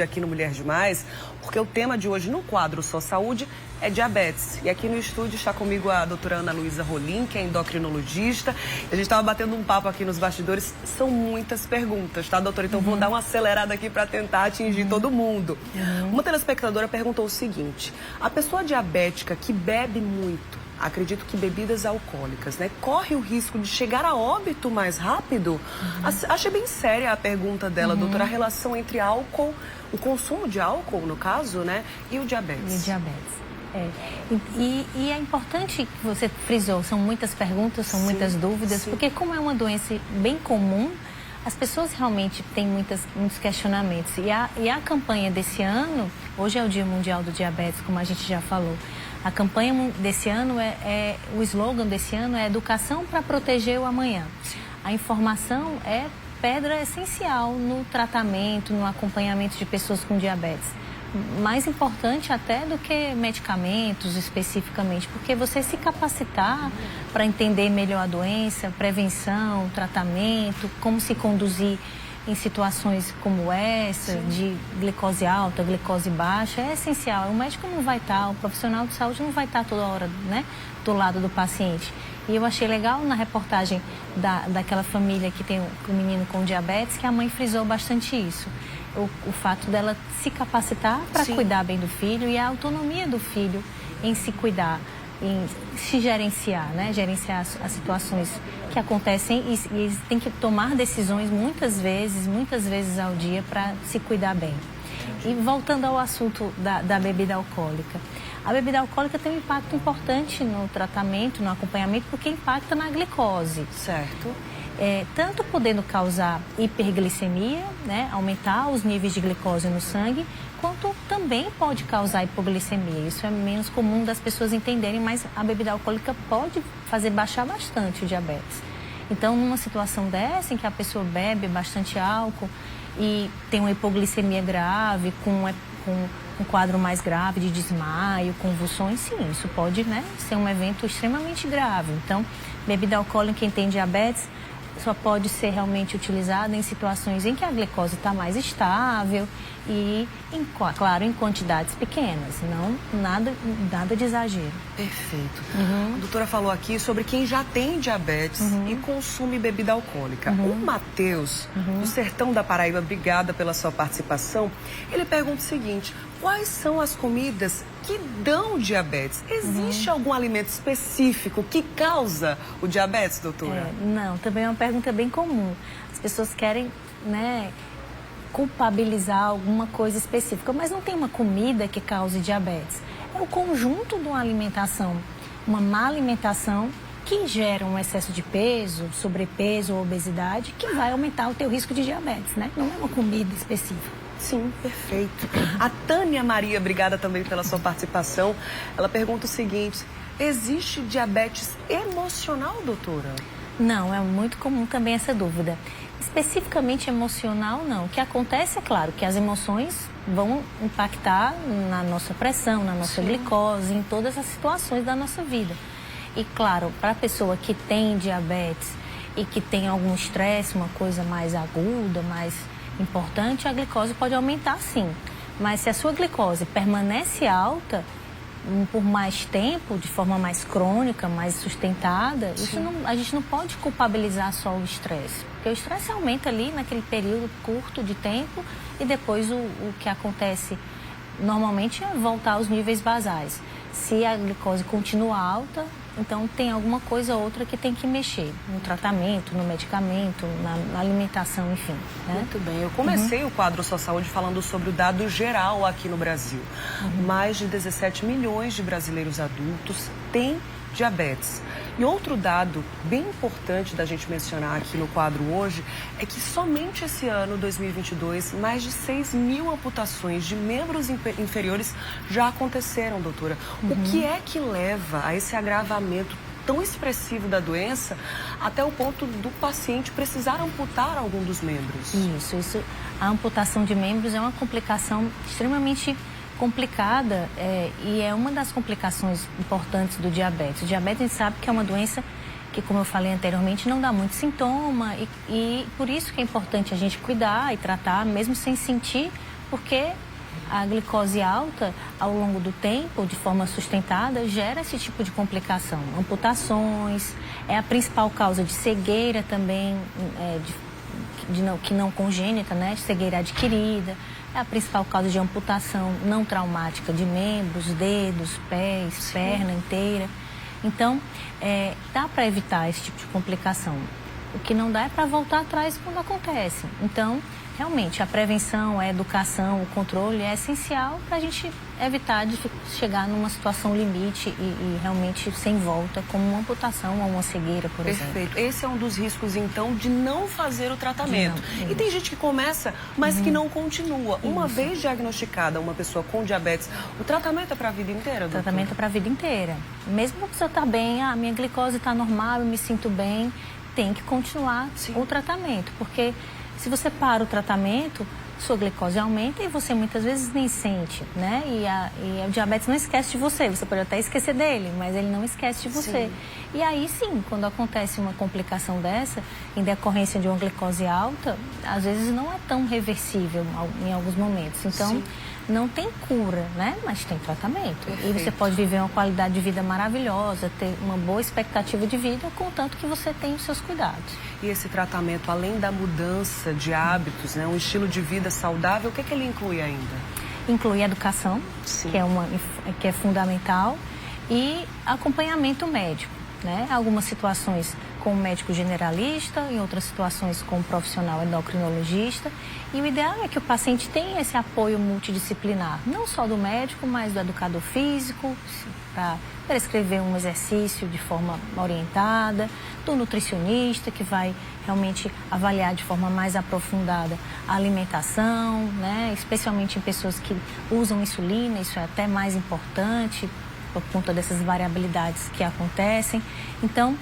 Aqui no Mulher Demais, porque o tema de hoje no quadro Só Saúde é diabetes. E aqui no estúdio está comigo a doutora Ana Luísa Rolim, que é endocrinologista. A gente estava batendo um papo aqui nos bastidores, são muitas perguntas, tá, doutora? Então vou dar uma acelerada aqui para tentar atingir todo mundo. Uma telespectadora perguntou o seguinte: a pessoa diabética que bebe muito, acredito que bebidas alcoólicas, né, corre o risco de chegar a óbito mais rápido? Achei bem séria a pergunta dela, doutora, a relação entre álcool, o consumo de álcool, no caso, né, e o diabetes. E o diabetes. E é importante que você frisou, são muitas perguntas, são muitas dúvidas, porque como é uma doença bem comum, as pessoas realmente têm muitos questionamentos. E a campanha desse ano, hoje é o Dia Mundial do Diabetes, como a gente já falou. A campanha desse ano, o slogan desse ano é Educação para Proteger o Amanhã. A informação é pedra essencial no tratamento, no acompanhamento de pessoas com diabetes. Mais importante até do que medicamentos especificamente, porque você se capacitar para entender melhor a doença, prevenção, tratamento, como se conduzir em situações como essa, de glicose alta, glicose baixa, é essencial. O médico não vai estar, o profissional de saúde não vai estar toda hora, né, do lado do paciente. E eu achei legal na reportagem daquela família que tem o menino com diabetes, que a mãe frisou bastante isso. O fato dela se capacitar para cuidar bem do filho e a autonomia do filho em se cuidar, em se gerenciar, né? Gerenciar as situações que acontecem e eles têm que tomar decisões muitas vezes ao dia para se cuidar bem. E voltando ao assunto da bebida alcoólica. A bebida alcoólica tem um impacto importante no tratamento, no acompanhamento, porque impacta na glicose. Certo. Tanto podendo causar hiperglicemia, né, aumentar os níveis de glicose no sangue, quanto também pode causar hipoglicemia. Isso é menos comum das pessoas entenderem, mas a bebida alcoólica pode fazer baixar bastante o diabetes. Então, numa situação dessa, em que a pessoa bebe bastante álcool e tem uma hipoglicemia grave, com um quadro mais grave de desmaio, convulsões, sim, isso pode, né, ser um evento extremamente grave. Então, bebida alcoólica, quem tem diabetes, só pode ser realmente utilizada em situações em que a glicose está mais estável e, claro, em quantidades pequenas, não nada de exagero. Perfeito. A doutora falou aqui sobre quem já tem diabetes e consome bebida alcoólica. O Matheus, do Sertão da Paraíba, obrigada pela sua participação, ele pergunta o seguinte: quais são as comidas que dão diabetes? Existe algum alimento específico que causa o diabetes, doutora? Não, também é uma pergunta bem comum. As pessoas querem, né, culpabilizar alguma coisa específica, mas não tem uma comida que cause diabetes. É o conjunto de uma alimentação, uma má alimentação que gera um excesso de peso, sobrepeso ou obesidade, que vai aumentar o teu risco de diabetes, né? Não é uma comida específica. Sim, perfeito. A Tânia Maria, obrigada também pela sua participação. Ela pergunta o seguinte: existe diabetes emocional, doutora? Não, é muito comum também essa dúvida. Especificamente emocional, não. O que acontece, é claro, que as emoções vão impactar na nossa pressão, na nossa glicose, em todas as situações da nossa vida. E, claro, para a pessoa que tem diabetes e que tem algum estresse, uma coisa mais aguda, mais importante, a glicose pode aumentar, sim. Mas se a sua glicose permanece alta por mais tempo, de forma mais crônica, mais sustentada, a gente não pode culpabilizar só o estresse. Porque o estresse aumenta ali naquele período curto de tempo e depois o que acontece normalmente é voltar aos níveis basais. Se a glicose continua alta, então tem alguma coisa ou outra que tem que mexer no tratamento, no medicamento, na alimentação, enfim. Né? Muito bem. Eu comecei o quadro Só Saúde falando sobre o dado geral aqui no Brasil. Mais de 17 milhões de brasileiros adultos têm diabetes. E outro dado bem importante da gente mencionar aqui no quadro hoje é que somente esse ano, 2022, mais de 6 mil amputações de membros inferiores já aconteceram, doutora. O que é que leva a esse agravamento tão expressivo da doença até o ponto do paciente precisar amputar algum dos membros? Isso. A amputação de membros é uma complicação extremamente complicada e é uma das complicações importantes do diabetes. O diabetes, a gente sabe que é uma doença que, como eu falei anteriormente, não dá muito sintoma e por isso que é importante a gente cuidar e tratar, mesmo sem sentir, porque a glicose alta, ao longo do tempo, de forma sustentada, gera esse tipo de complicação. Amputações, é a principal causa de cegueira também, que não congênita, né? Cegueira adquirida. É a principal causa de amputação não traumática de membros, dedos, pés, perna inteira. Então, dá para evitar esse tipo de complicação. O que não dá é para voltar atrás quando acontece. Então, realmente, a prevenção, a educação, o controle é essencial para a gente evitar de chegar numa situação limite e realmente sem volta, como uma amputação ou uma cegueira, por exemplo. Perfeito. Esse é um dos riscos, então, de não fazer o tratamento. E tem gente que começa, mas que não continua. Uma vez diagnosticada uma pessoa com diabetes, o tratamento é para a vida inteira, doutora? O tratamento é para a vida inteira. Mesmo que você está bem, a minha glicose está normal, eu me sinto bem, tem que continuar o tratamento, porque se você para o tratamento, sua glicose aumenta e você muitas vezes nem sente, né? E o diabetes não esquece de você. Você pode até esquecer dele, mas ele não esquece de você. E aí sim, quando acontece uma complicação dessa, em decorrência de uma glicose alta, às vezes não é tão reversível em alguns momentos. Então, não tem cura, né? Mas tem tratamento. Perfeito. E você pode viver uma qualidade de vida maravilhosa, ter uma boa expectativa de vida, contanto que você tem os seus cuidados. E esse tratamento, além da mudança de hábitos, né, um estilo de vida saudável, o que ele inclui ainda? Inclui educação, que é fundamental, e acompanhamento médico, né? Algumas situações com o médico generalista, em outras situações com o profissional endocrinologista. E o ideal é que o paciente tenha esse apoio multidisciplinar, não só do médico, mas do educador físico, para prescrever um exercício de forma orientada, do nutricionista, que vai realmente avaliar de forma mais aprofundada a alimentação, né? Especialmente em pessoas que usam insulina, isso é até mais importante, por conta dessas variabilidades que acontecem. Então,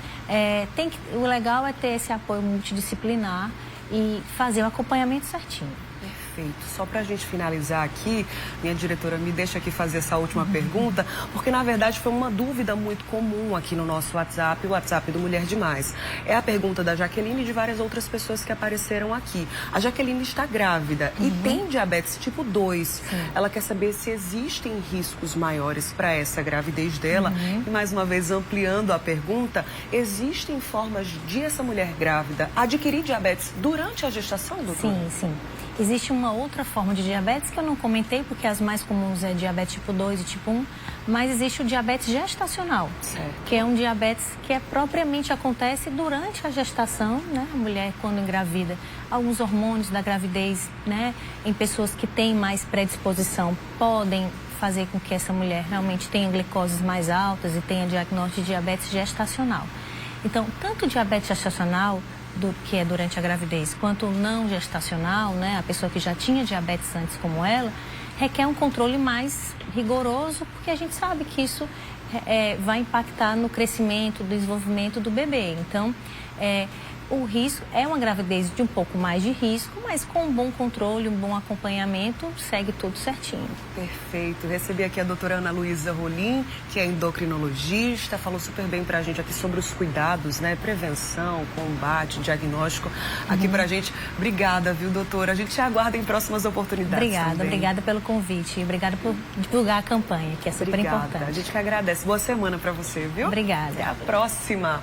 o legal é ter esse apoio multidisciplinar e fazer o acompanhamento certinho. Perfeito. Só para a gente finalizar aqui, minha diretora me deixa aqui fazer essa última pergunta, porque na verdade foi uma dúvida muito comum aqui no nosso WhatsApp, o WhatsApp do Mulher Demais. É a pergunta da Jaqueline e de várias outras pessoas que apareceram aqui. A Jaqueline está grávida e tem diabetes tipo 2. Ela quer saber se existem riscos maiores para essa gravidez dela. E mais uma vez, ampliando a pergunta, existem formas de essa mulher grávida adquirir diabetes durante a gestação, doutora? Sim. Existe uma outra forma de diabetes que eu não comentei, porque as mais comuns é diabetes tipo 2 e tipo 1, mas existe o diabetes gestacional, que é um diabetes que propriamente acontece durante a gestação, né? A mulher, quando engravida, alguns hormônios da gravidez, né? Em pessoas que têm mais predisposição, podem fazer com que essa mulher realmente tenha glicoses mais altas e tenha diagnóstico de diabetes gestacional. Então, tanto o diabetes gestacional, que é durante a gravidez, quanto o não gestacional, né, a pessoa que já tinha diabetes antes como ela, requer um controle mais rigoroso, porque a gente sabe que isso vai impactar no crescimento, desenvolvimento do bebê. Então, o risco é uma gravidez de um pouco mais de risco, mas com um bom controle, um bom acompanhamento, segue tudo certinho. Perfeito. Recebi aqui a doutora Ana Luísa Rolim, que é endocrinologista, falou super bem pra gente aqui sobre os cuidados, né? Prevenção, combate, diagnóstico aqui pra gente. Obrigada, viu, doutora? A gente te aguarda em próximas oportunidades. Obrigada pelo convite e obrigada por divulgar a campanha, que é super importante. A gente que agradece. Boa semana pra você, viu? Obrigada. Até a próxima.